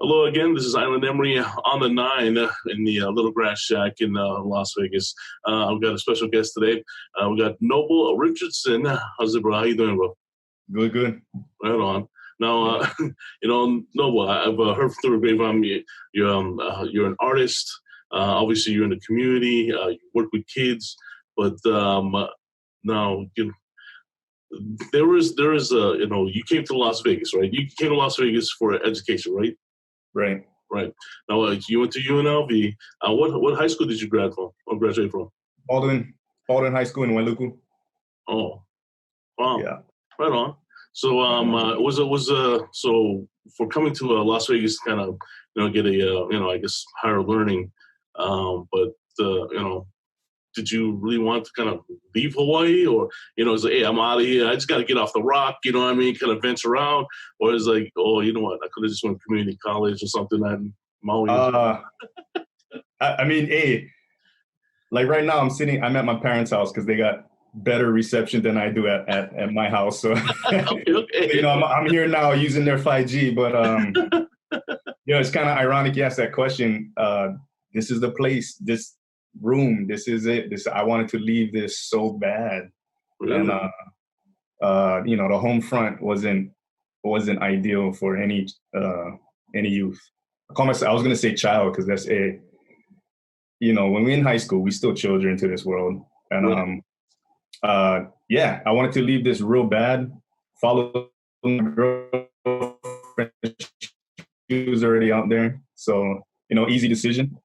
Hello again. This is Island Emory on the 9 in the Little Grass Shack in Las Vegas. We've got a special guest today. We got Noble Richardson. How's it, bro? How you doing, bro? Good. Right on. Now, Noble, I've heard through the grapevine you're an artist. Obviously, you're in the community. You work with kids, but now there is you came to Las Vegas, right? You came to Las Vegas for education, right? Right. Now, you went to UNLV. What high school did you graduate from? Baldwin High School in Wailuku. Oh, wow. Yeah. Right on. So, so for coming to Las Vegas, kind of, get a, I guess higher learning. But did you really want to kind of leave Hawaii, or it's like, hey, I'm out of here. I just got to get off the rock. You know what I mean? Kind of venture out, or it's like, oh, you know what? I could have just went to community college or something. I mean, hey, like right now I'm at my parents' house because they got better reception than I do at my house. So okay. I'm here now using their 5G, but it's kind of ironic you asked that question. This is the place, this room, this is it. I wanted to leave this so bad. Really? And the home front wasn't ideal for any youth. I was going to say child because that's when we're in high school, we're still children to this world. And I wanted to leave this real bad, follow my girlfriend. She was already out there. So, easy decision,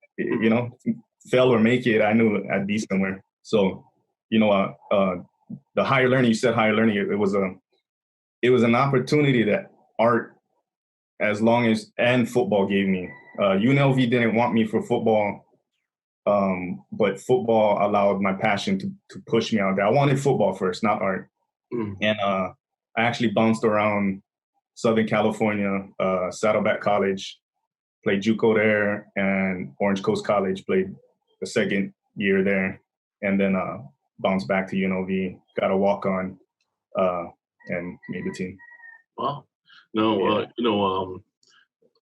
fail or make it, I knew I'd be somewhere. So, the higher learning, you said higher learning, it was an opportunity that art and football gave me. UNLV didn't want me for football, but football allowed my passion to push me out there. I wanted football first, not art. And I actually bounced around Southern California, Saddleback College, played JUCO there, and Orange Coast College, played the second year there, and then bounced back to UNLV, got a walk-on, and made the team. Wow. No,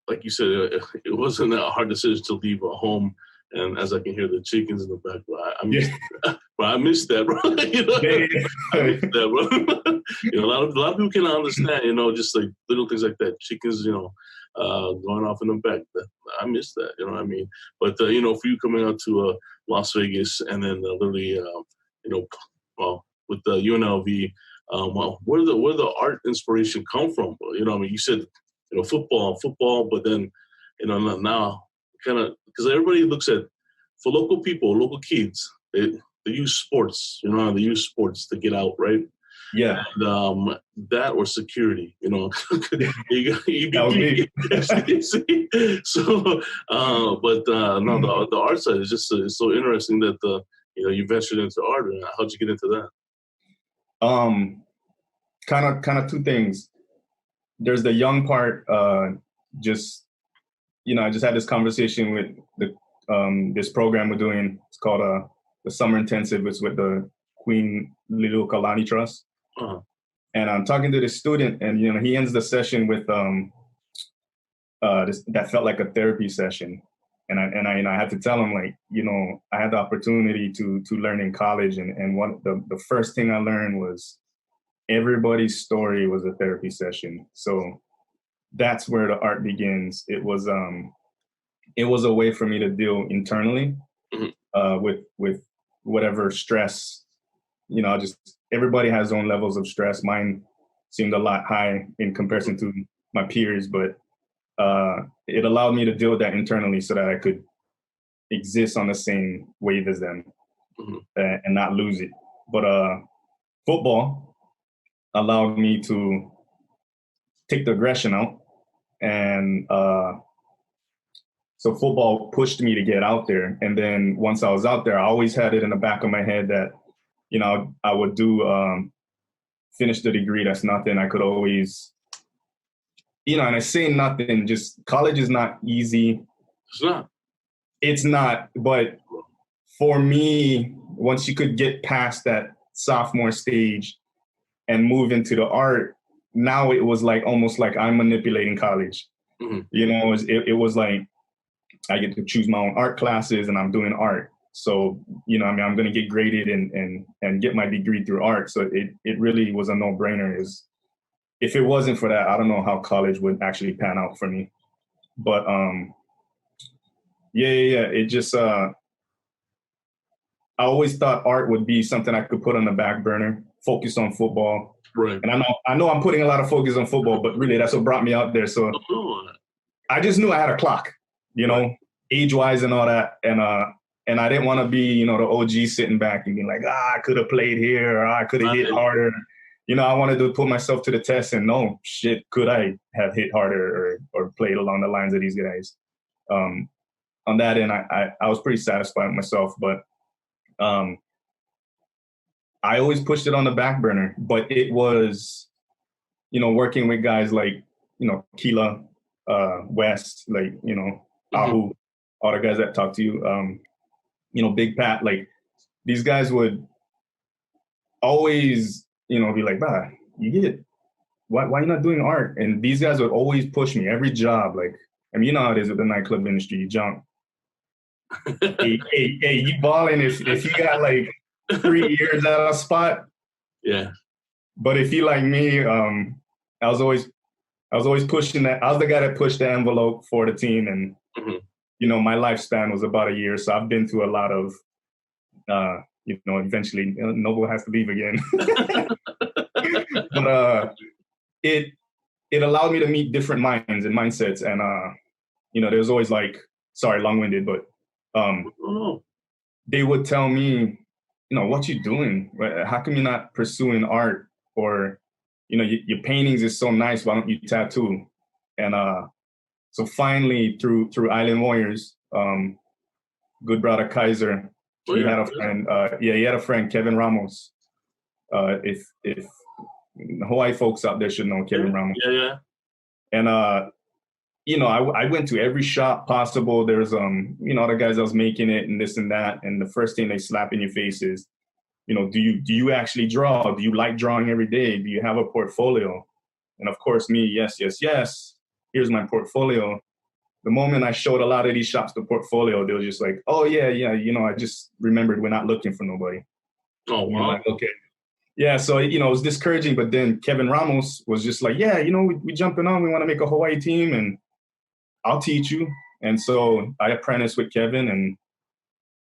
like you said, it wasn't a hard decision to leave home. And as I can hear the chickens in the back, I missed that, bro. I missed that, bro. A lot of people can understand, just like little things like that. Chickens, going off in the back. I missed that, you know what I mean? But, for you coming out to Las Vegas and then literally, with the UNLV, where the art inspiration come from? You said, football, but then, now kind of, because everybody looks at, for local people, local kids, they use sports, they use sports to get out, right? Yeah. And, that or security, That So, the art side is just it's so interesting that you ventured into art. And how'd you get into that? Kind of two things. There's the young part. I just had this conversation with this program we're doing. It's called the Summer Intensive. It's with the Queen Liliuokalani Trust. Uh-huh. And I'm talking to this student, and he ends the session with that felt like a therapy session, and I had to tell him, like, I had the opportunity to learn in college, and one the first thing I learned was everybody's story was a therapy session. So that's where the art begins. It was a way for me to deal internally with whatever stress. Everybody has their own levels of stress. Mine seemed a lot high in comparison to my peers, but it allowed me to deal with that internally so that I could exist on the same wave as them and not lose it. But football allowed me to take the aggression out. And so football pushed me to get out there. And then once I was out there, I always had it in the back of my head that, I would do, finish the degree. That's nothing. I could always, and I say nothing, just college is not easy. It's not. But for me, once you could get past that sophomore stage and move into the art, now it was like almost like I'm manipulating college. You know, it was like I get to choose my own art classes, and I'm doing art. So, you know, I mean, I'm going to get graded and get my degree through art. So it really was a no-brainer. If it wasn't for that, I don't know how college would actually pan out for me. But yeah. It just I always thought art would be something I could put on the back burner, focus on football. Right. And I know I'm putting a lot of focus on football, but really that's what brought me out there. So I just knew I had a clock, you know, age-wise and all that. And I didn't want to be, you know, the OG sitting back and being like, I could have played here, or I could have hit harder. You know, I wanted to put myself to the test and know, shit, could I have hit harder or played along the lines of these guys? On that end, I was pretty satisfied with myself, but I always pushed it on the back burner. But it was, you know, working with guys like, you know, Keela, West, like, you know, Ahu, all the guys that talk to you, you know, Big Pat, like these guys would always, you know, be like, bah, why you not doing art? And these guys would always push me every job. Like, I mean, you know how it is with the nightclub industry, you jump. hey, you balling if you got like 3 years at a spot. Yeah. But if you like me, I was always pushing that. I was the guy that pushed the envelope for the team, and you know, my lifespan was about a year, so I've been through a lot of, you know, eventually Noble has to leave again. But it allowed me to meet different minds and mindsets, and you know, there's always like, sorry, long-winded, but they would tell me, you know, what you doing? How come you're not pursuing art? Or, you know, your paintings is so nice, why don't you tattoo? And so finally, through Island Warriors, good brother Kaiser, he had a friend. He had a friend, Kevin Ramos. If Hawaii folks out there should know Kevin Ramos. Yeah. And you know, I went to every shop possible. There's you know, other guys that was making it and this and that. And the first thing they slap in your face is, you know, do you actually draw? Do you like drawing every day? Do you have a portfolio? And of course, me, yes. Here's my portfolio. The moment I showed a lot of these shops the portfolio, they were just like, oh, yeah, you know, I just remembered we're not looking for nobody. Oh, wow. You know, like, okay. Yeah, so, you know, it was discouraging. But then Kevin Ramos was just like, yeah, you know, we jumping on. We want to make a Hawaii team, and I'll teach you. And so I apprenticed with Kevin. And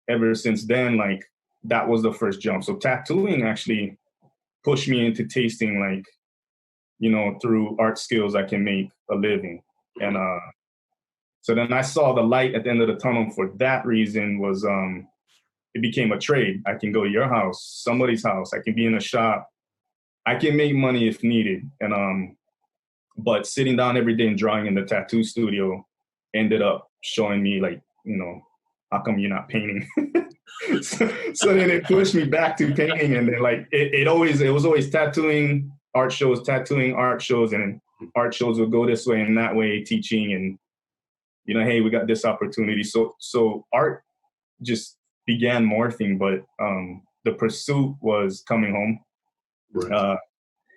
ever since then, like, that was the first jump. So tattooing actually pushed me into tasting, like, you know, through art skills, I can make a living. And so then I saw the light at the end of the tunnel for that reason was it became a trade. I can go to your house, somebody's house. I can be in a shop. I can make money if needed. And but sitting down every day and drawing in the tattoo studio ended up showing me, like, you know, how come you're not painting? so then it pushed me back to painting, and then like it was always tattooing, art shows, and art shows would go this way and that way, teaching, and you know, hey, we got this opportunity. So art just began morphing, but the pursuit was coming home. Right.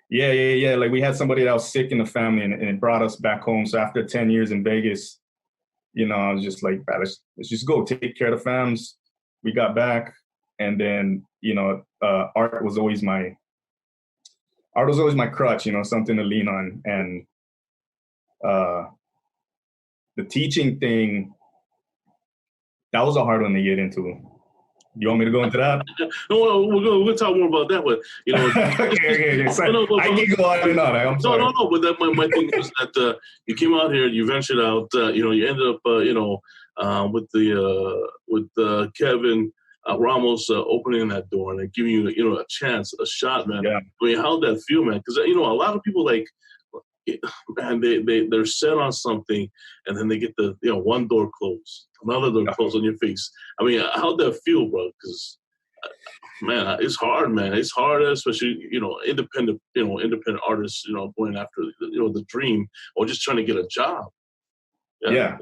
Yeah. Like we had somebody that was sick in the family, and it brought us back home. So after 10 years in Vegas, you know, I was just like, let's just go take care of the fams. We got back, and then, you know, art was always my crutch, you know, something to lean on. And the teaching thing, that was a hard one to get into. Do you want me to go into that? No, we'll talk more about that. But you know, okay. So I can go on and on. I'm sorry. No. But that my thing is that you came out here, you ventured out. You know, you ended up, you know, with Kevin Ramos opening that door and giving you, you know, a chance, a shot, man. Yeah. I mean, how'd that feel, man? Because you know, a lot of people, like, man, they're set on something, and then they get the, you know, one door closed, another door closed on your face. I mean, how'd that feel, bro? Because man, it's hard, man. It's hard, especially, you know, independent artists, you know, going after, you know, the dream, or just trying to get a job. Yeah.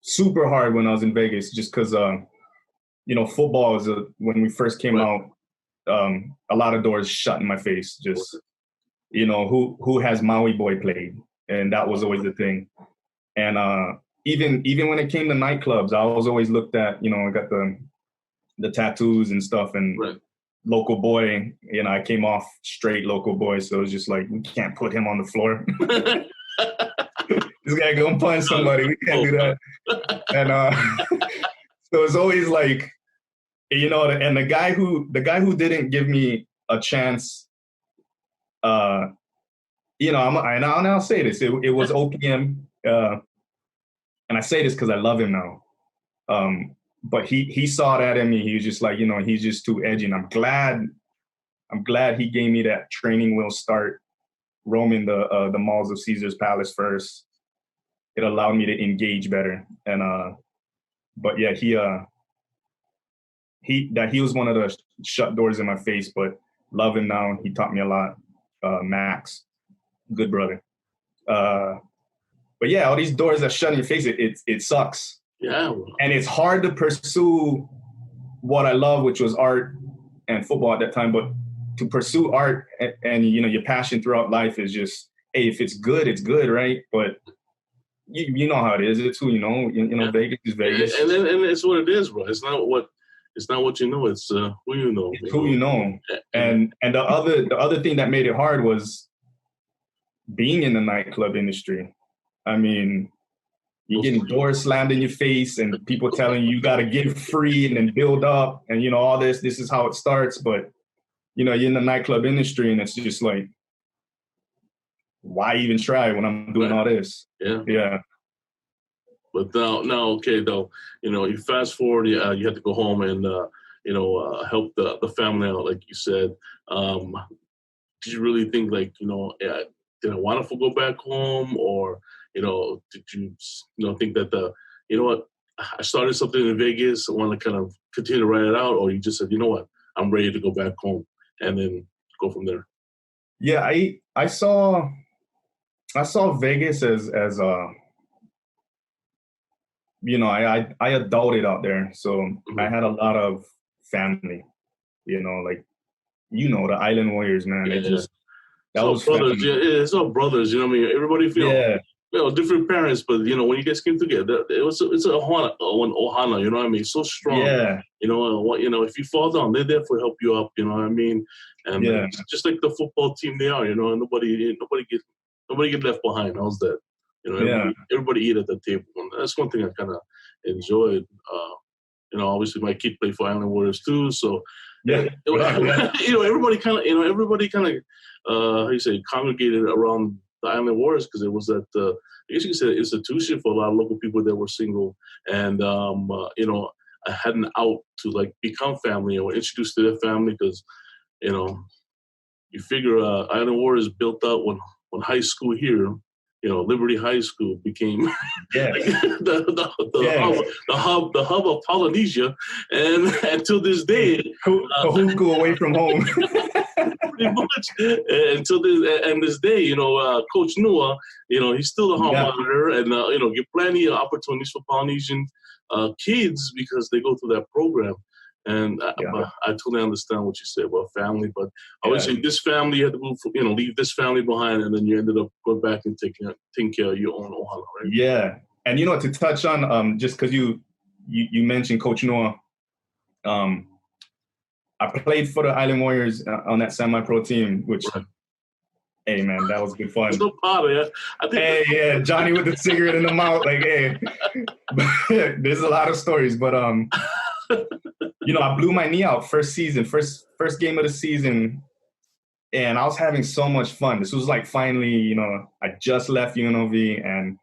Super hard when I was in Vegas, just because, you know, football is when we first came out, a lot of doors shut in my face. Just, you know, who has Maui Boy played? and that was always the thing. And even when it came to nightclubs, I was always looked at, I got the tattoos and stuff, and Right. local boy, I came off straight local boy, so it was just like, we can't put him on the floor. This guy gonna punch somebody, we can't do that. And so it's always like, and the guy who didn't give me a chance, and I'll say this, it was OPM, and I say this because I love him now. But he saw that in me. He was just like, he's just too edgy. And I'm glad he gave me that training wheel start, roaming the malls of Caesar's Palace first. It allowed me to engage better. And but yeah, he was one of the shut doors in my face, but love him now. He taught me a lot. Max, good brother. But yeah, all these doors that shut in your face, it sucks. Yeah. Well. And it's hard to pursue what I love, which was art and football at that time. But to pursue art and your passion throughout life is just, hey, if it's good, it's good, right? But you know how it is. It's who you know. Yeah. Vegas is Vegas. And it's what it is, bro. It's not what you know. It's who you know. It's who you know. And the other thing that made it hard was being in the nightclub industry. I mean, you're getting doors slammed in your face and people telling you got to give free and then build up and, all this is how it starts. But, you're in the nightclub industry and it's just like, why even try when I'm doing all this? Yeah. Yeah. But now, okay, though, you fast forward, you have to go home and, help the family out, like you said. Did you really think, like, did I want to go back home, or, did you, think that what, I started something in Vegas, I want to kind of continue to write it out, or you just said, what, I'm ready to go back home and then go from there? Yeah, I saw Vegas as I adulted out there, so Mm-hmm. I had a lot of family, like the Island Warriors, man. Yeah. It just that was brothers. Family. Yeah, it's all brothers. Everybody feels different parents, but when you guys came together, it's a ohana. You know what I mean? So strong. Yeah. If you fall down, they're there to help you up. You know what I mean? And just like the football team they are. Nobody get left behind. How's that? Everybody eat at the table. And that's one thing I kind of enjoyed. Obviously my kid played for Island Warriors too, so everybody kind of how you say, congregated around the Island Warriors, because it was that I guess you could say institution for a lot of local people that were single, and I had an out to like become family or introduced to their family, because you figure Island Warriors built up when high school here. Liberty High School became the hub of Polynesia, and until this day, Kahuku away from home. Pretty much until this day, Coach Nua, he's still the hall monitor, and get plenty of opportunities for Polynesian kids because they go through that program. And I totally understand what you said about family, but I would say this family, you had to move, leave this family behind, and then you ended up going back and taking care of your own ohana, right? Yeah, and to touch on just because you mentioned Coach Noah, I played for the Island Warriors on that semi-pro team, which. Right. Hey man, that was good fun. So proud of you. Johnny with the cigarette in the mouth, like hey. There's a lot of stories, but I blew my knee out first game of the season, and I was having so much fun. This was like finally, I just left UNLV and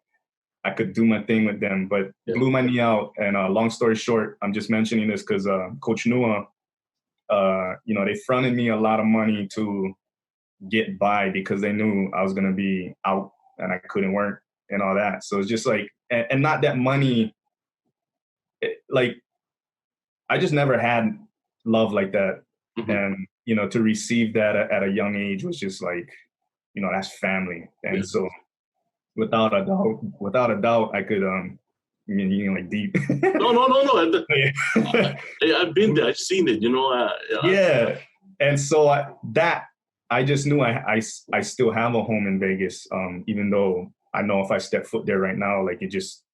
I could do my thing with them, but blew my knee out. And long story short, I'm just mentioning this because Coach Nua, they fronted me a lot of money to get by because they knew I was going to be out and I couldn't work and all that. So it's just like, and not that money, I just never had love like that. Mm-hmm. And, to receive that at a young age was just like, that's family. And so without a doubt, I could, like deep. No. I've been there. I've seen it, And so that I just knew I still have a home in Vegas, even though I know if I step foot there right now, like it just,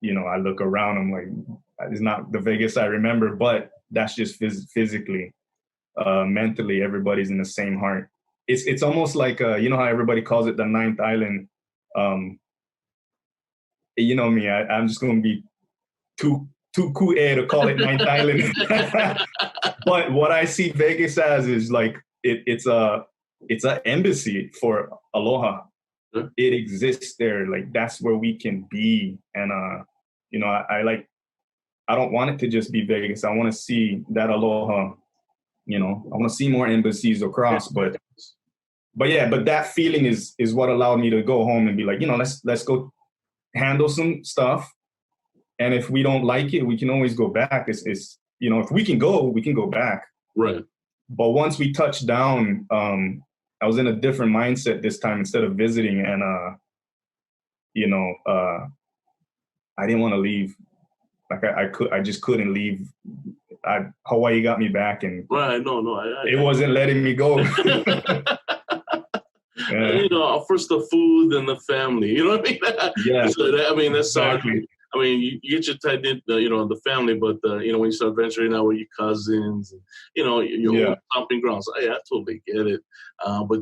I look around, I'm like, it's not the Vegas I remember, but that's just physically, mentally, everybody's in the same heart. It's almost like, how everybody calls it the ninth island. You know me, I'm just going to be too cool to call it ninth island. But what I see Vegas as is like, it's an embassy for Aloha. It exists there. Like, that's where we can be. And, I don't want it to just be Vegas. I want to see that Aloha, I want to see more embassies across, but that feeling is what allowed me to go home and be like, let's go handle some stuff. And if we don't like it, we can always go back. It's if we can go back. Right. But once we touched down, I was in a different mindset this time instead of visiting. And, I didn't want to leave. Like I just couldn't leave. Hawaii got me back, and right. No, it wasn't letting me go. Yeah. First the food, then the family. You know what I mean? Yeah. So that's exactly. You get your tight knit, the family, but when you start venturing out with your cousins, and, your stomping grounds, I totally get it. But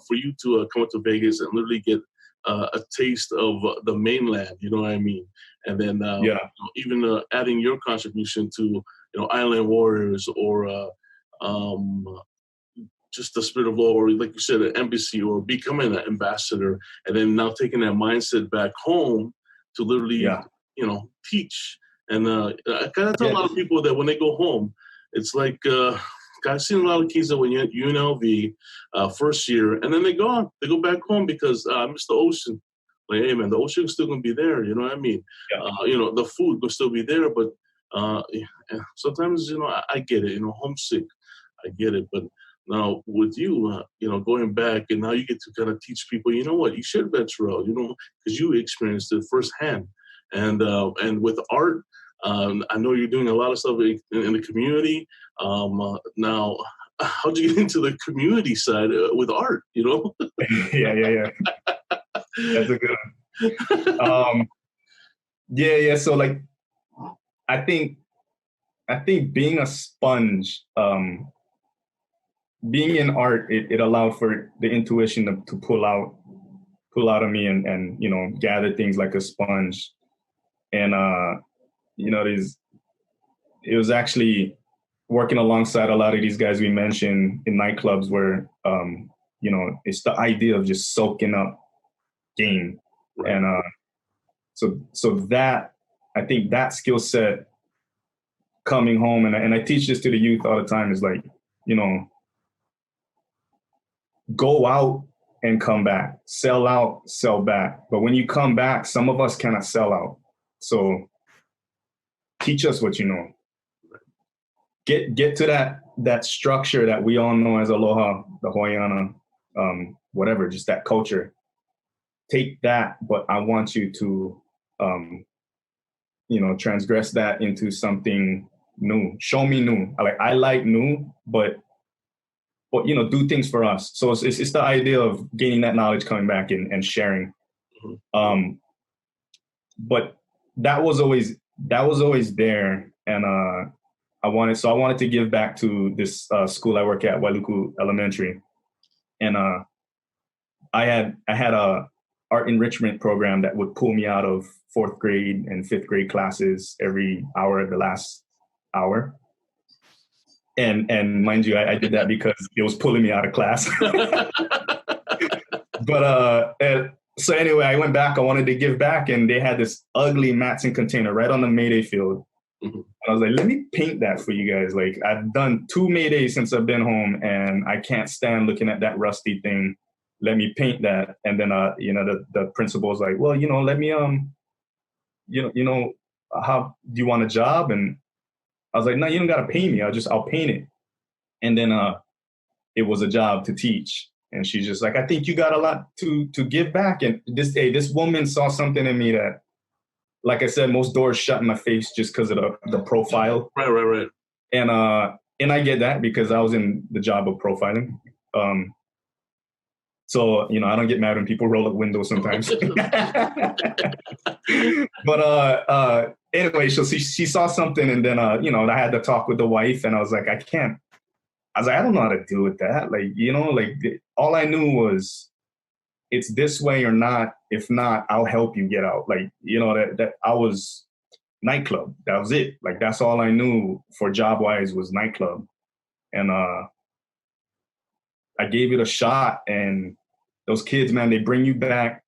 for you to come up to Vegas and literally get a taste of the mainland, you know what I mean, and then even adding your contribution to Island Warriors or just the Spirit of Aloha, or like you said, an embassy, or becoming an ambassador, and then now taking that mindset back home to literally, teach. And I kind of tell a lot of people that when they go home, it's like, I've seen a lot of kids that when you're at UNLV first year, and then they go back home because I miss the ocean. Like, hey man, the ocean's still gonna be there. You know what I mean? Yeah. The food will still be there, but sometimes I get it. Homesick, I get it. But now with you, going back, and now you get to kind of teach people. You know what? You should venture out. Because you experienced it firsthand. And with art, I know you're doing a lot of stuff in the community. Now, how'd you get into the community side with art? Yeah. That's a good one. Yeah. So like, I think being a sponge, being in art, it allowed for the intuition to pull out of me and gather things like a sponge. And it was actually working alongside a lot of these guys we mentioned in nightclubs where it's the idea of just soaking up game. Right. And so that, I think that skill set coming home, and I teach this to the youth all the time, is like, go out and come back, sell out, sell back. But when you come back, some of us cannot sell out. So teach us what you know. Get to that structure that we all know as Aloha, the Hawaiiana, whatever, just that culture. Take that, but I want you to, transgress that into something new. Show me new. I like new, but do things for us. So it's the idea of gaining that knowledge, coming back and sharing. Mm-hmm. But that was always there, and I wanted to give back to this school I work at, Wailuku Elementary, and I had a art enrichment program that would pull me out of 4th grade and 5th grade classes every hour, the last hour. And mind you, I did that because it was pulling me out of class. But so anyway, I went back. I wanted to give back, and they had this ugly Matson container right on the Mayday field. Mm-hmm. I was like, let me paint that for you guys. Like, I've done 2 Maydays since I've been home, and I can't stand looking at that rusty thing. Let me paint that. And then, the principal was like, well, let me, how do you want a job? And I was like, no, you don't got to pay me. I'll paint it. And then it was a job to teach. And she's just like, I think you got a lot to give back. And this woman saw something in me that, like I said, most doors shut in my face just because of the profile. Right. And I get that because I was in the job of profiling. So, you know, I don't get mad when people roll up windows sometimes. But anyway, so she saw something, and then, you know, I had to talk with the wife, and I was like, I don't know how to deal with that. Like, you know, like all I knew was it's this way or not. If not, I'll help you get out. Like, you know, that I was nightclub. That was it. Like, that's all I knew for job wise was nightclub. And I gave it a shot, and those kids, man, they bring you back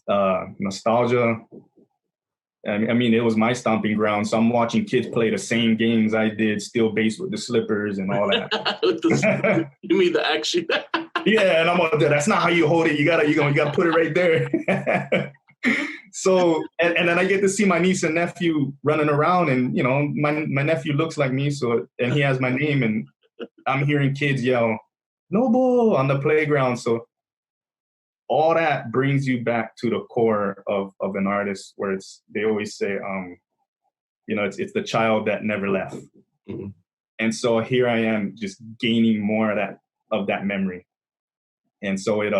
nostalgia. I mean, it was my stomping ground. So I'm watching kids play the same games I did, steal base with the slippers and all that. You mean the action? Yeah, and I'm like, that's not how you hold it. You gotta put it right there. So, and then I get to see my niece and nephew running around, and you know, my nephew looks like me, so, and he has my name, and I'm hearing kids yell, "Noble" on the playground. So all that brings you back to the core of an artist, where they always say, you know, it's the child that never left. Mm-hmm. And so here I am just gaining more of that memory. And so it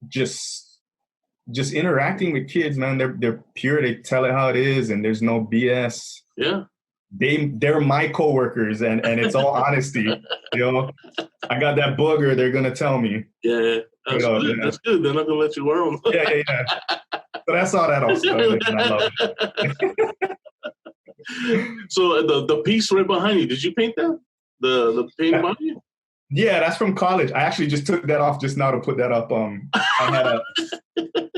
just interacting with kids, man, they're pure, they tell it how it is, and there's no BS. Yeah. They're my coworkers, and it's all honesty. You know, I got that booger, they're gonna tell me. Yeah, that's good. Yeah. That's good. They're not gonna let you wear them. Yeah. So that's all that all started, and I love it. So the piece right behind you, did you paint that? The paint behind you? Yeah, that's from college. I actually just took that off just now to put that up. I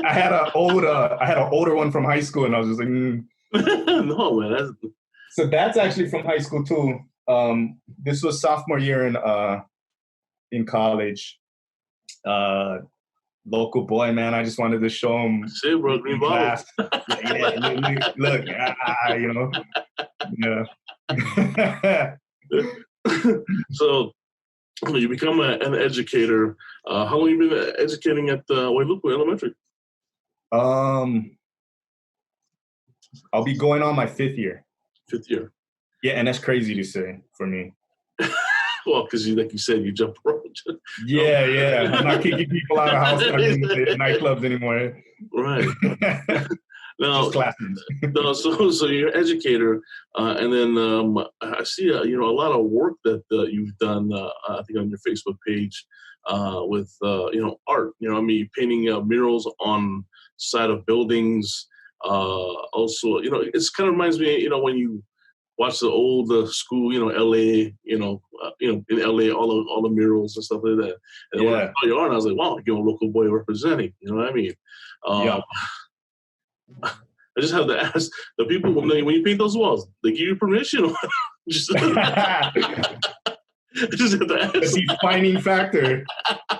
had an older one from high school, and I was just like, No, man. So that's actually from high school too. This was sophomore year in college. Local boy, man. I just wanted to show him. Shit, bro, green bottle. Look, you know, yeah. So you become an educator. How long have you been educating at Wailuku Elementary? I'll be going on my 5th year. 5th year. Yeah, and that's crazy to say for me. Well, because like you said, you jump around. Yeah. I'm not kicking people out of house in nightclubs anymore. Right. Now, no, so you're an educator, and then I see a lot of work that you've done. I think on your Facebook page with art. You know, I mean, painting murals on side of buildings. Also, you know, it's kind of reminds me, you know, when you watch the old school, you know, LA, in LA, all the murals and stuff like that. And when I saw your art, I was like, wow, you're a local boy representing. You know what I mean? I just have to ask the people when you paint those walls, they give you permission? just have to ask. The defining factor: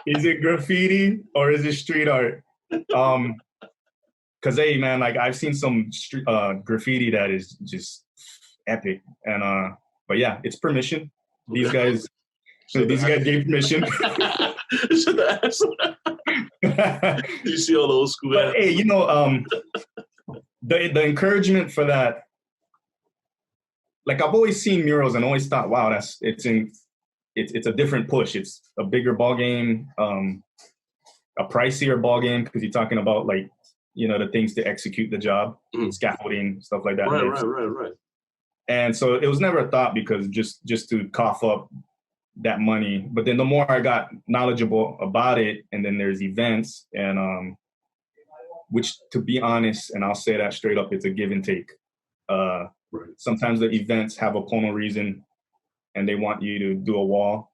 is it graffiti or is it street art? Because hey, man, like I've seen some graffiti that is just epic, and but yeah, it's permission. These guys gave permission. You see all the old school. But hey, you know, the encouragement for that. Like I've always seen murals and always thought, wow, it's a different push. It's a bigger ball game, a pricier ball game because you're talking about like, you know, the things to execute the job, scaffolding, stuff like that. Right. And so it was never a thought because just to cough up that money. But then the more I got knowledgeable about it, and then there's events, and which, to be honest, and I'll say that straight up, it's a give and take. Sometimes the events have a Pono reason and they want you to do a wall.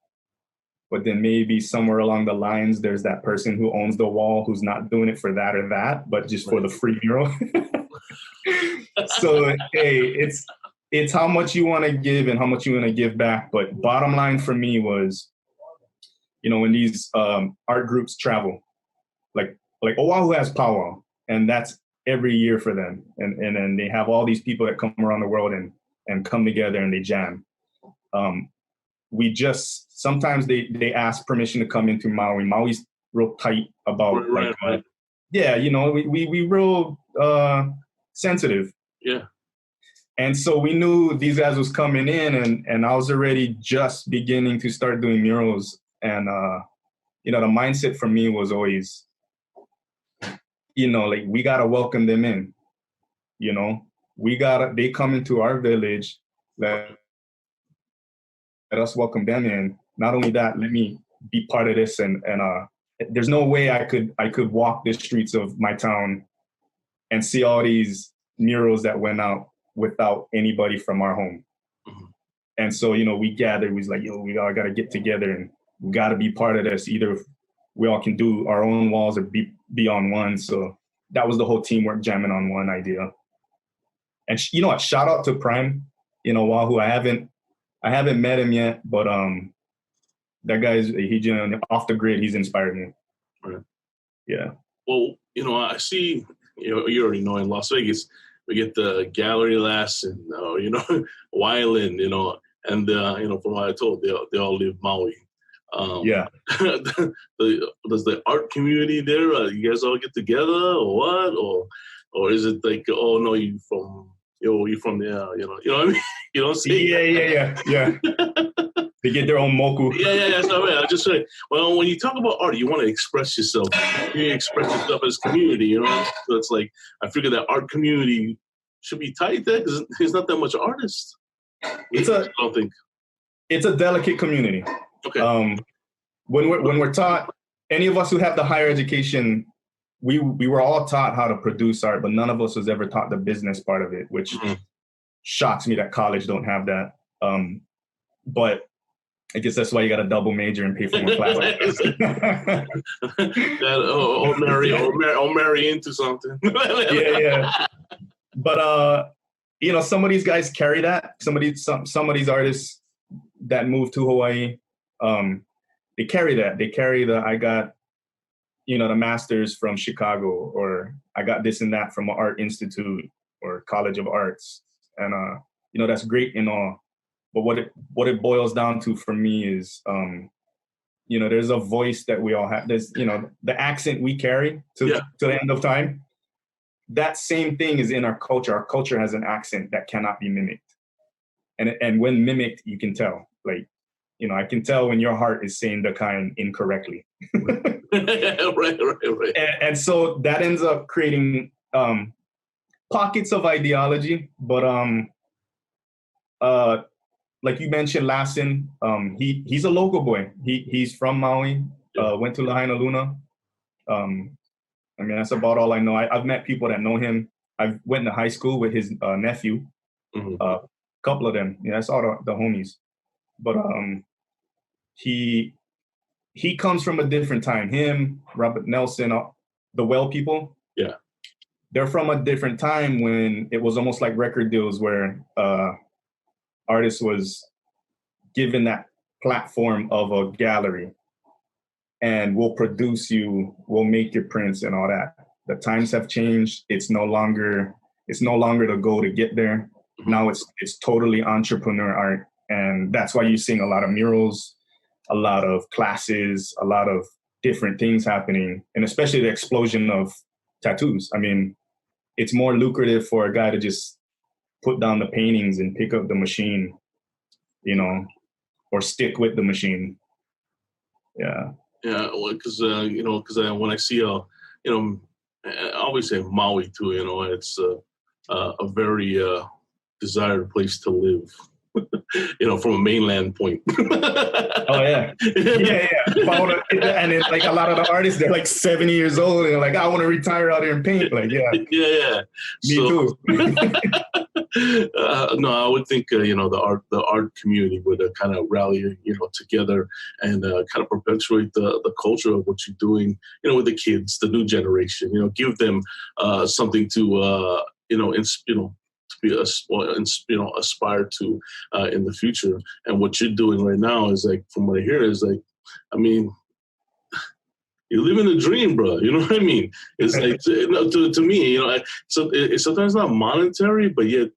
But then maybe somewhere along the lines, there's that person who owns the wall who's not doing it for that or that, but just for the free mural. So, hey, it's how much you want to give and how much you want to give back. But bottom line for me was, you know, when these art groups travel, like Oahu has powwow, and that's every year for them. And then they have all these people that come around the world and come together and they jam. Sometimes they ask permission to come into Maui. Maui's real tight about yeah, you know, we real sensitive. Yeah. And so we knew these guys was coming in, and I was already just beginning to start doing murals. And the mindset for me was always, like, we got to welcome them in, they come into our village, let us welcome them in. Not only that, let me be part of this. And there's no way I could walk the streets of my town and see all these murals that went out without anybody from our home. Mm-hmm. And so, we gathered, we was like, we all got to get together and we got to be part of this. Either we all can do our own walls or be on one. So that was the whole teamwork, jamming on one idea. And you know what? Shout out to Prime, Wahoo. I haven't met him yet, but that guy's off the grid. He's inspired me. Right. Yeah. Well, I see. You already know, in Las Vegas, we get the Gallery Last and Wyland, and from what I told, they all live Maui. Yeah. Does the art community there? You guys all get together, or what? Or is it like, oh no, you from there? You know what I mean? You don't see. Yeah. They get their own moku. Yeah. That's what I mean. I just say, well, when you talk about art, you want to express yourself. You express yourself as community, So it's like, I figure that art community should be tight there because there's not that much artists. I don't think. It's a delicate community. Okay. When we're taught, any of us who have the higher education, we were all taught how to produce art, but none of us was ever taught the business part of it, which shocks me that college don't have that. But I guess that's why you got to double major and pay for more classes. I'll marry into something. Yeah. But some of these guys carry that. Some of these artists that moved to Hawaii, they carry that. They carry I got, the master's from Chicago, or I got this and that from an art institute or College of Arts, and that's great and all. But what it boils down to for me is, there's a voice that we all have. There's, the accent we carry to the end of time. That same thing is in our culture. Our culture has an accent that cannot be mimicked. And when mimicked, you can tell. Like, I can tell when your heart is saying the kind incorrectly. Right. And so that ends up creating pockets of ideology. But like you mentioned, Lassen, he's a local boy. He's from Maui, went to Lahaina Luna. That's about all I know. I've met people that know him. I went to high school with his nephew, a couple of them. Yeah, that's all the homies. But he comes from a different time. Him, Robert Nelson, the Well people. Yeah. They're from a different time when it was almost like record deals where artists was given that platform of a gallery and we'll produce you, we'll make your prints and all that. The times have changed. It's no longer the goal to get there. Now it's totally entrepreneur art. And that's why you're seeing a lot of murals, a lot of classes, a lot of different things happening, and especially the explosion of tattoos. It's more lucrative for a guy to just put down the paintings and pick up the machine, or stick with the machine. Yeah. Yeah, well, because when I see I always say Maui too. It's a very desired place to live. From a mainland point. Oh yeah. And it's like a lot of the artists, they're like 70 years old and they're like, I want to retire out here and paint. Like, yeah. Me too. No, I would think the art community would kind of rally together and kind of perpetuate the culture of what you're doing with the kids, the new generation. Give them something to aspire to in the future. And what you're doing right now is like, from what I hear, is like, you're living a dream, bro. You know what I mean? It's like, to me, so it's sometimes not monetary, but yet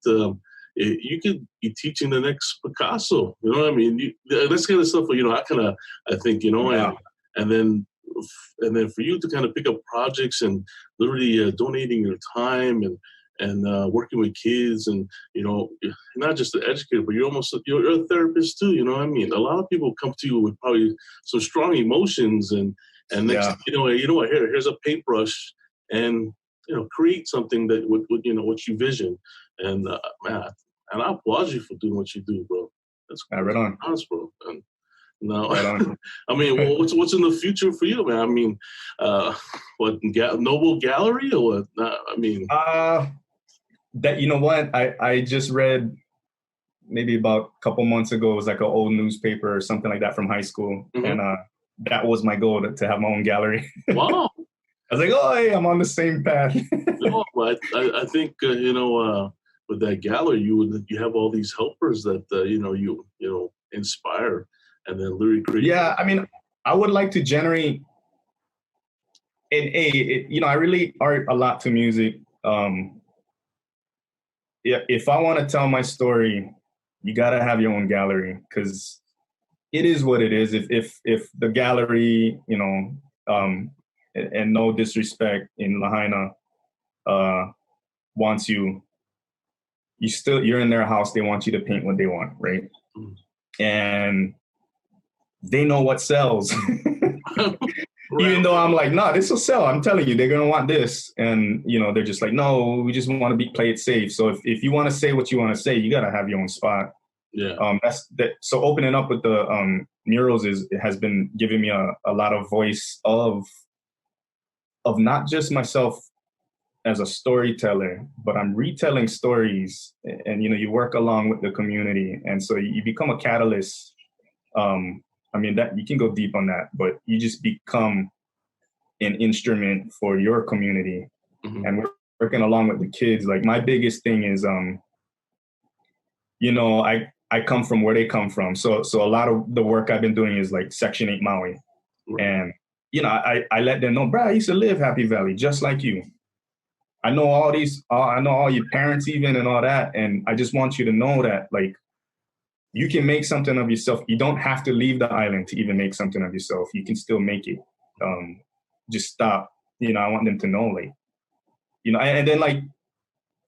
you could be teaching the next Picasso. You know what I mean? This kind of stuff, I think, and then for you to kind of pick up projects and literally donating your time and and working with kids, and not just an educator, but you're a therapist too. You know what I mean? A lot of people come to you with probably some strong emotions, and next thing you know what? Here's a paintbrush, and create something that would what you vision, and man, and I applaud you for doing what you do, bro. That's right on, honest, bro. And no, right on. I mean, what's in the future for you, man? I mean, what Noble Gallery or what? I mean, that what I just read maybe about a couple months ago. It was like an old newspaper or something like that from high school, and that was my goal to have my own gallery. Wow. I was like, oh, hey, I'm on the same path. No, but I think with that gallery, you have all these helpers that you inspire, and then literally create. Yeah, I mean, I would like to generate. And I really art a lot to music. If I want to tell my story, you gotta have your own gallery, because it is what it is. If the gallery, and no disrespect in Lahaina, wants you're in their house. They want you to paint what they want, right? And they know what sells. Even though I'm like, no, this will sell. I'm telling you, they're gonna want this, and they're just like, no, we just want to play it safe. So if you want to say what you want to say, you gotta have your own spot. Yeah. That's that. So opening up with the murals has been giving me a lot of voice of not just myself as a storyteller, but I'm retelling stories, and you work along with the community, and so you become a catalyst. I mean, that you can go deep on that, but you just become an instrument for your community. And we're working along with the kids. Like, my biggest thing is, I come from where they come from. So a lot of the work I've been doing is like Section 8 Maui. Right. And, I let them know, bro, I used to live Happy Valley, just like you. I know all your parents even and all that. And I just want you to know that, like, you can make something of yourself. You don't have to leave the island to even make something of yourself. You can still make it. Just stop. I want them to know, like, and then, like,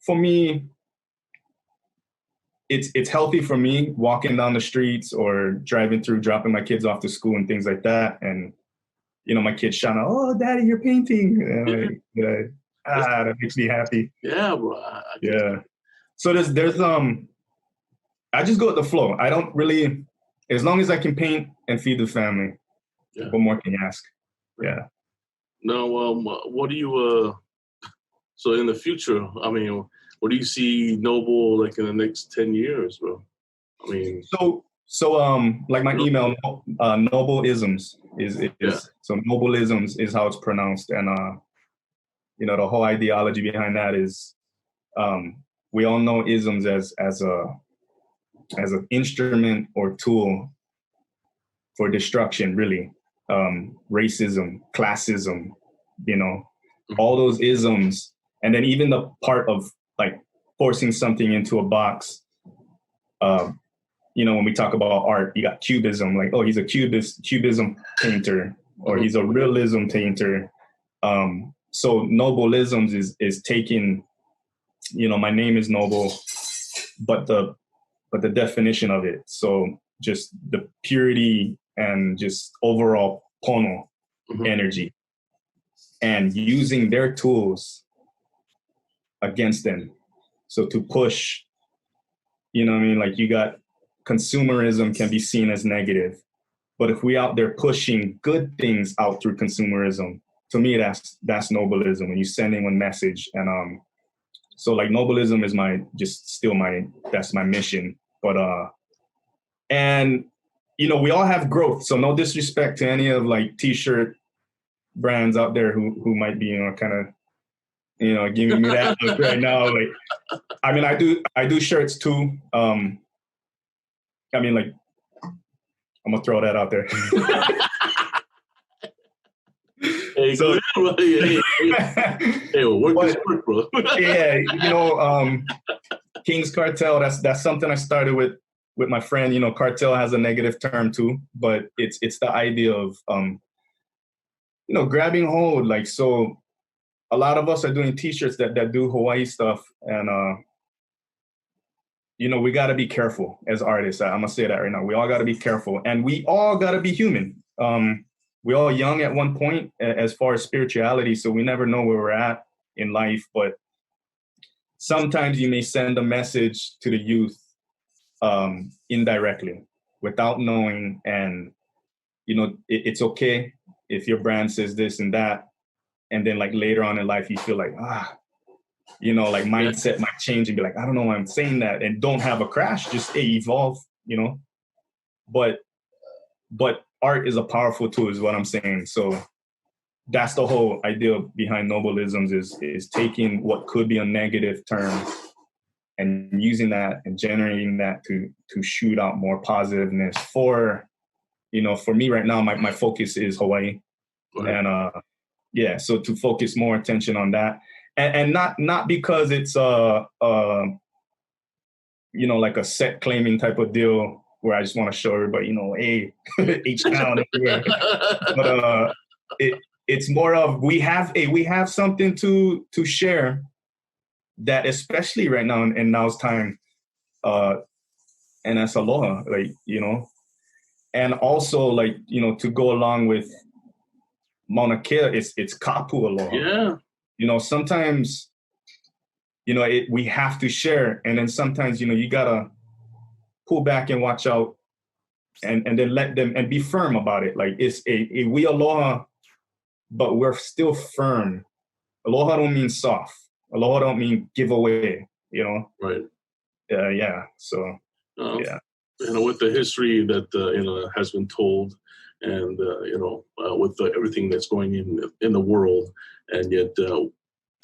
for me, it's healthy for me walking down the streets or driving through, dropping my kids off to school and things like that. And, my kids shouting, "Oh, Daddy, you're painting." And that makes me happy. Yeah, bro. Yeah. So there's I just go with the flow. I don't really, as long as I can paint and feed the family, what more can you ask? Yeah. No, what do you, so in the future, I mean, what do you see Noble like in the next 10 years, bro? I mean. So like my email, Noble-isms is so Noble-isms is how it's pronounced. And, the whole ideology behind that is, we all know isms as an instrument or tool for destruction, really. Racism, classism, all those isms. And then even the part of, like, forcing something into a box. When we talk about art, you got cubism, like, oh, he's a cubism painter, or he's a realism painter. So Noble-isms is taking, my name is Noble, but the definition of it. So just the purity and just overall pono energy, and using their tools against them. So to push, like, you got consumerism can be seen as negative, but if we out there pushing good things out through consumerism, to me, that's Noble-ism, when you're sending one message. And so, like, Noble-ism is that's my mission. But and we all have growth. So no disrespect to any of, like, t-shirt brands out there who might be kind of giving me that look right now. Like, I mean, I do shirts too. I mean, like, I'm gonna throw that out there. Hey, so, work, bro. Yeah, King's Cartel. That's something I started with my friend. Cartel has a negative term too, but it's the idea of grabbing hold. Like, so a lot of us are doing T-shirts that do Hawaii stuff, and we got to be careful as artists. I'm gonna say that right now. We all got to be careful, and we all got to be human. We all young at one point as far as spirituality, so we never know where we're at in life. But sometimes you may send a message to the youth indirectly, without knowing, and it's okay if your brand says this and that, and then like later on in life you feel like like mindset might change and be like, I don't know why I'm saying that, and don't have a crash, just evolve, but art is a powerful tool is what I'm saying. So that's the whole idea behind Nobleisms is taking what could be a negative term and using that and generating that to shoot out more positiveness for me right now. My focus is Hawaii. Right. And so to focus more attention on that, and not because it's like a set claiming type of deal where I just want to show everybody, hey, H-Town everywhere. But it's more of we have something to share that, especially right now in now's time, and that's Aloha, and also to go along with Mauna Kea, it's Kapu Aloha. Yeah. Sometimes, we have to share, and then sometimes, you gotta pull back and watch out, and then let them and be firm about it. Like it's a we Aloha, but we're still firm. Aloha don't mean soft. Aloha don't mean give away. Right. Yeah. So yeah. With the history that has been told, and with everything that's going in the world, and yet to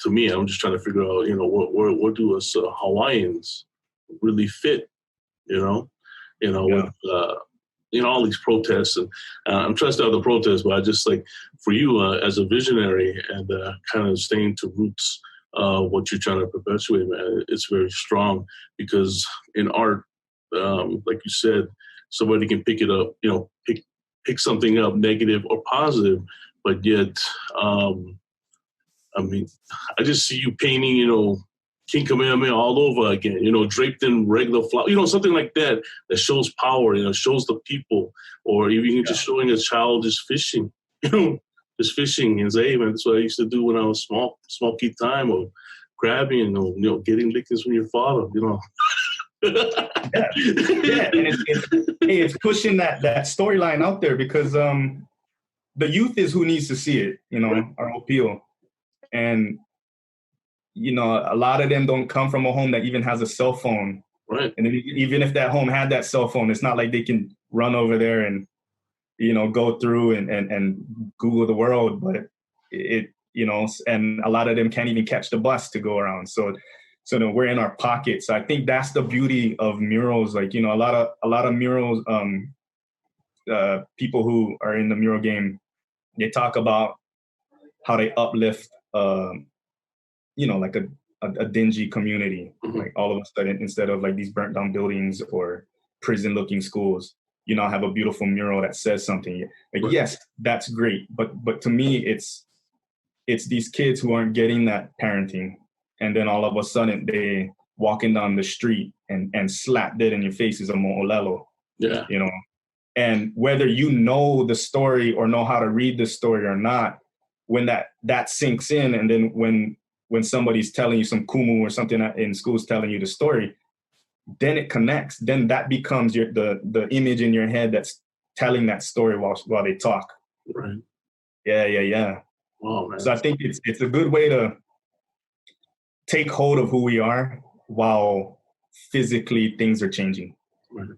me, I'm just trying to figure out, what do us Hawaiians really fit, with all these protests, and I'm trying to start the protests, but I just like for you as a visionary and kind of staying to roots, what you're trying to perpetuate, man, it's very strong, because in art, like you said, somebody can pick it up, pick something up, negative or positive, but yet, I just see you painting, King Kamehameha all over again, draped in regular flowers, something like that shows power, shows the people, or even just showing a child just fishing, just fishing and say, hey, man, that's what I used to do when I was small kid time, or grabbing, getting lickings from your father, Yeah. And it's pushing that storyline out there, because the youth is who needs to see it, our appeal. And a lot of them don't come from a home that even has a cell phone. Right. And even if that home had that cell phone, it's not like they can run over there and, go through and Google the world. But and a lot of them can't even catch the bus to go around. So we're in our pockets. So I think that's the beauty of murals. Like, a lot of murals, people who are in the mural game, they talk about how they uplift, like a dingy community. Mm-hmm. Like all of a sudden, instead of like these burnt down buildings or prison looking schools, have a beautiful mural that says something. Like, right. Yes, that's great. But to me, it's these kids who aren't getting that parenting. And then all of a sudden they walking down the street and slap dead in your face is a mo'olelo. Yeah. And whether the story or know how to read the story or not, when that sinks in, and then when somebody's telling you some kumu or something in school's telling you the story, then it connects. Then that becomes the image in your head that's telling that story while they talk. Right. Yeah. Wow, man. So I think it's a good way to take hold of who we are while physically things are changing. Right.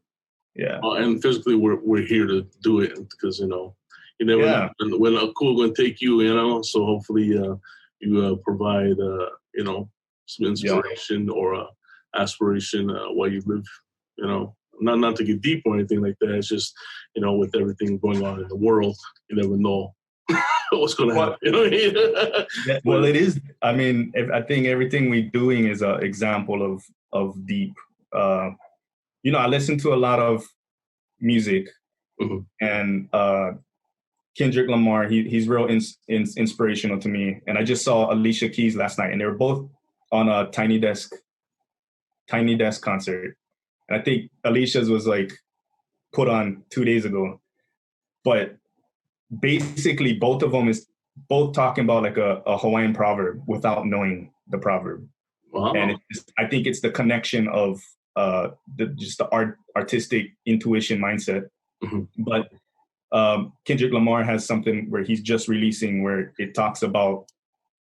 Yeah. And physically we're here to do it, because you never know when a cool going to take you, so hopefully you provide some inspiration or aspiration while you live, not to get deep or anything like that. It's just with everything going on in the world, you never know what's going to happen. Well, it is. I I think everything we're doing is an example of deep. I listen to a lot of music, mm-hmm. and Kendrick Lamar, he's real inspirational to me. And I just saw Alicia Keys last night, and they were both on a Tiny Desk concert. And I think Alicia's was like put on 2 days ago. But basically both of them is both talking about like a Hawaiian proverb without knowing the proverb. Wow. And I think it's the connection of the artistic intuition mindset. Mm-hmm. But Kendrick Lamar has something where he's just releasing where it talks about,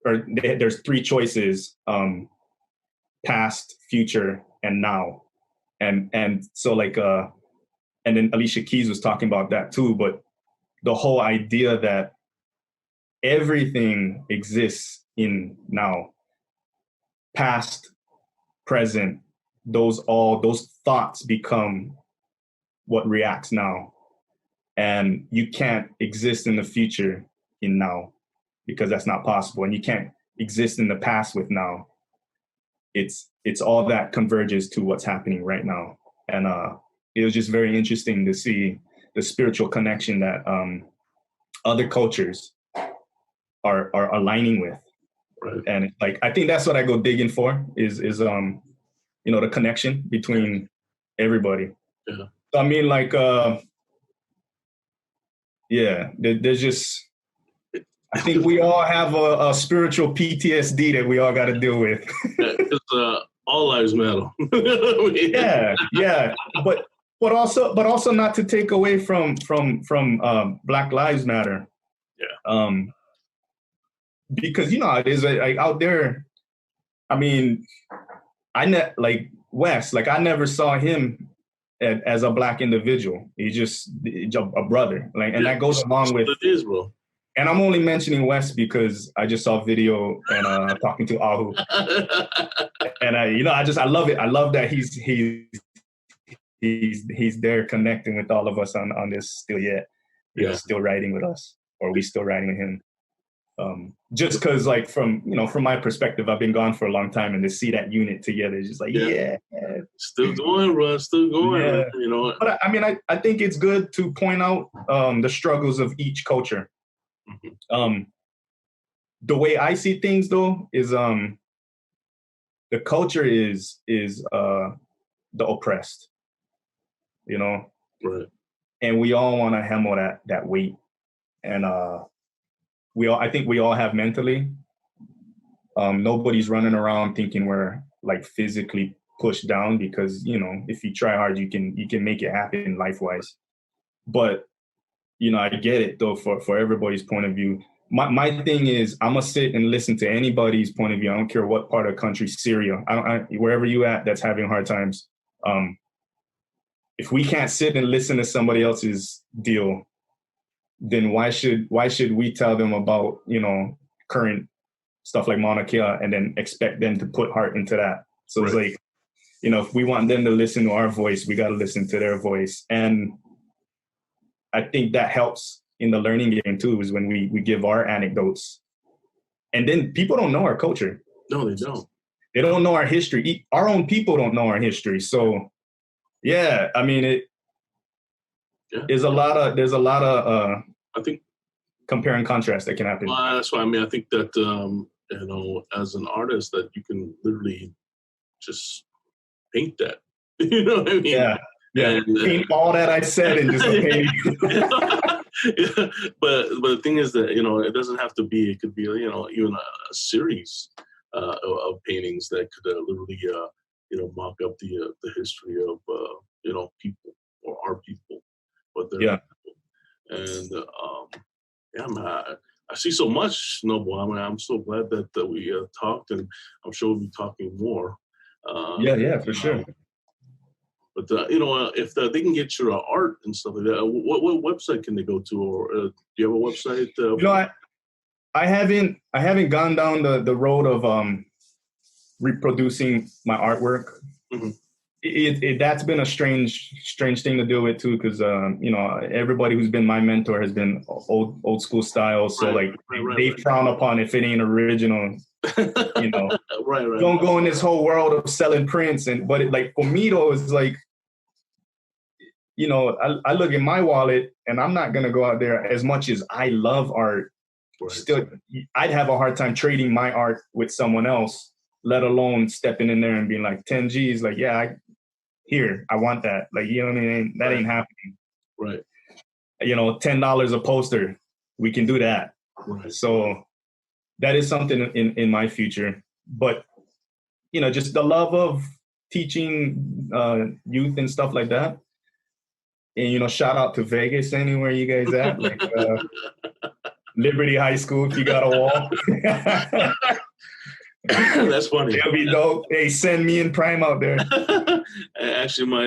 or there's 3 choices, past, future, and now. And so like, and then Alicia Keys was talking about that too, but the whole idea that everything exists in now, past, present, those thoughts become what reacts now. And you can't exist in the future in now because that's not possible. And you can't exist in the past with now. It's all that converges to what's happening right now. And it was just very interesting to see the spiritual connection that other cultures are aligning with. Right. And like, I think that's what I go digging for is the connection between everybody. Yeah. So, I mean, like, there's just, I think we all have a spiritual PTSD that we all got to deal with. Because all lives matter. yeah. But also not to take away from Black Lives Matter. Yeah. Because it is like out there. I mean, like Wes, like I never saw him as a Black individual. He's just a brother. Like, and that goes along with. It is, bro. And I'm only mentioning Wes because I just saw a video and talking to Ahu, and I love it. I love that he's there connecting with all of us on this still yet. Still riding with us, or we still riding with him. Just because, like, from my perspective, I've been gone for a long time, and to see that unit together is just like, still going, bro, still going. Yeah. But I mean, I think it's good to point out the struggles of each culture. Mm-hmm. The way I see things, though, is the culture is the oppressed, right? And we all want to handle that weight, and I think we all have mentally. Nobody's running around thinking we're like physically pushed down because if you try hard, you can make it happen life-wise. But I get it though for everybody's point of view. My thing is I'm gonna sit and listen to anybody's point of view. I don't care what part of the country, Syria, wherever you at that's having hard times. If we can't sit and listen to somebody else's deal, then why should we tell them about current stuff like Mauna Kea and then expect them to put heart into that? So It's like, if we want them to listen to our voice, we got to listen to their voice. And I think that helps in the learning game too, is when we give our anecdotes. And then people don't know our culture. No, they don't. They don't know our history. Our own people don't know our history. So yeah, I mean, there's a lot of I think compare and contrast that can happen. Well, that's why I think that as an artist, that you can literally just paint that. You know what I mean? Yeah. And, paint all that I said and just paint. But the thing is that it doesn't have to be. It could be even a series of paintings that could literally mock up the history of people or our people, what they're people. And man, I see so much, Noble. I mean, I'm so glad that we talked, and I'm sure we'll be talking more. For sure. But if they can get your art and stuff like that, what website can they go to, or do you have a website? I haven't gone down the road of reproducing my artwork. Mm-hmm. That's been a strange thing to deal with too, because everybody who's been my mentor has been old school style. So they frown upon if it ain't original. Don't go in this whole world of selling prints. But for me though, it's like, I look in my wallet, and I'm not gonna go out there. As much as I love art, Right. still, I'd have a hard time trading my art with someone else, let alone stepping in there and being like 10 G's, like, yeah, I want that. Like, you know what I mean? That ain't happening. Right. $10 a poster, we can do that. Right. So that is something in my future. But, just the love of teaching youth and stuff like that. And, shout out to Vegas, anywhere you guys at, like Liberty High School, if you got a wall. That's funny. It'll be dope. Hey, send me and Prime out there. Actually, my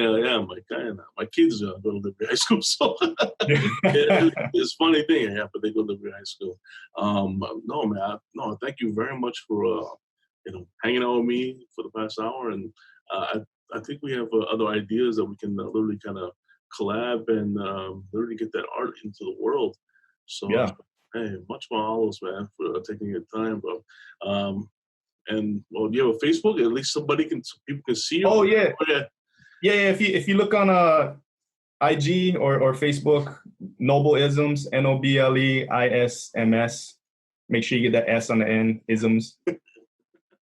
kids go to Liberty High School, so it's a funny thing. Yeah, but they go to Liberty High School. No, man. No, thank you very much for hanging out with me for the past hour, and I think we have other ideas that we can literally kind of collab and literally get that art into the world. So yeah. Hey, much more olives, man, for taking your time, bro. And do you have a Facebook? At least people can see you. Oh yeah. Yeah. If you look on IG or Facebook, Noble Isms, NOBLEISMS. Make sure you get that S on the end, isms.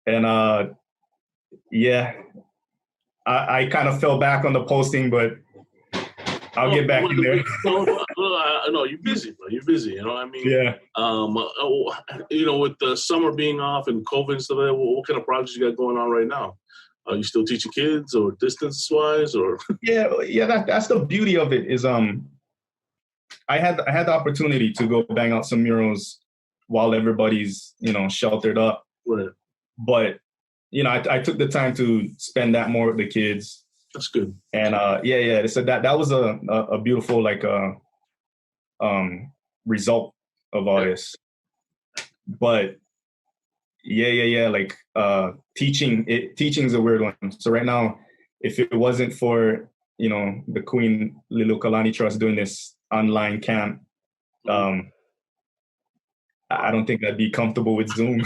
And yeah, I kind of fell back on the posting, but I'll get back in there. No, you're busy, bro. You're busy. You know what I mean? Yeah. With the summer being off and COVID and stuff, what kind of projects you got going on right now? Are you still teaching kids, or distance-wise, or? Yeah. That's the beauty of it. Is I had the opportunity to go bang out some murals while everybody's sheltered up. Right. But I took the time to spend that more with the kids. That's good. And yeah. So that was a beautiful result of all this. But yeah. Teaching is a weird one. So right now, if it wasn't for the Queen Lilukalani Trust doing this online camp, I don't think I'd be comfortable with Zoom.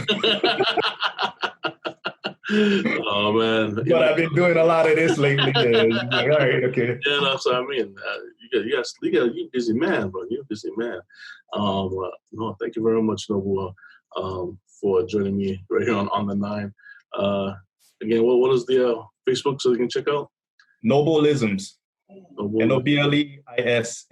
Oh man! But I've been doing a lot of this lately. Yeah. Like, all right, okay. Yeah, that's what I mean. You're a busy man, bro. You're a busy man. No, thank you very much, Noble, for joining me right here on the 9. Again, what is the Facebook so you can check out? Nobleisms. NOBLEISMS.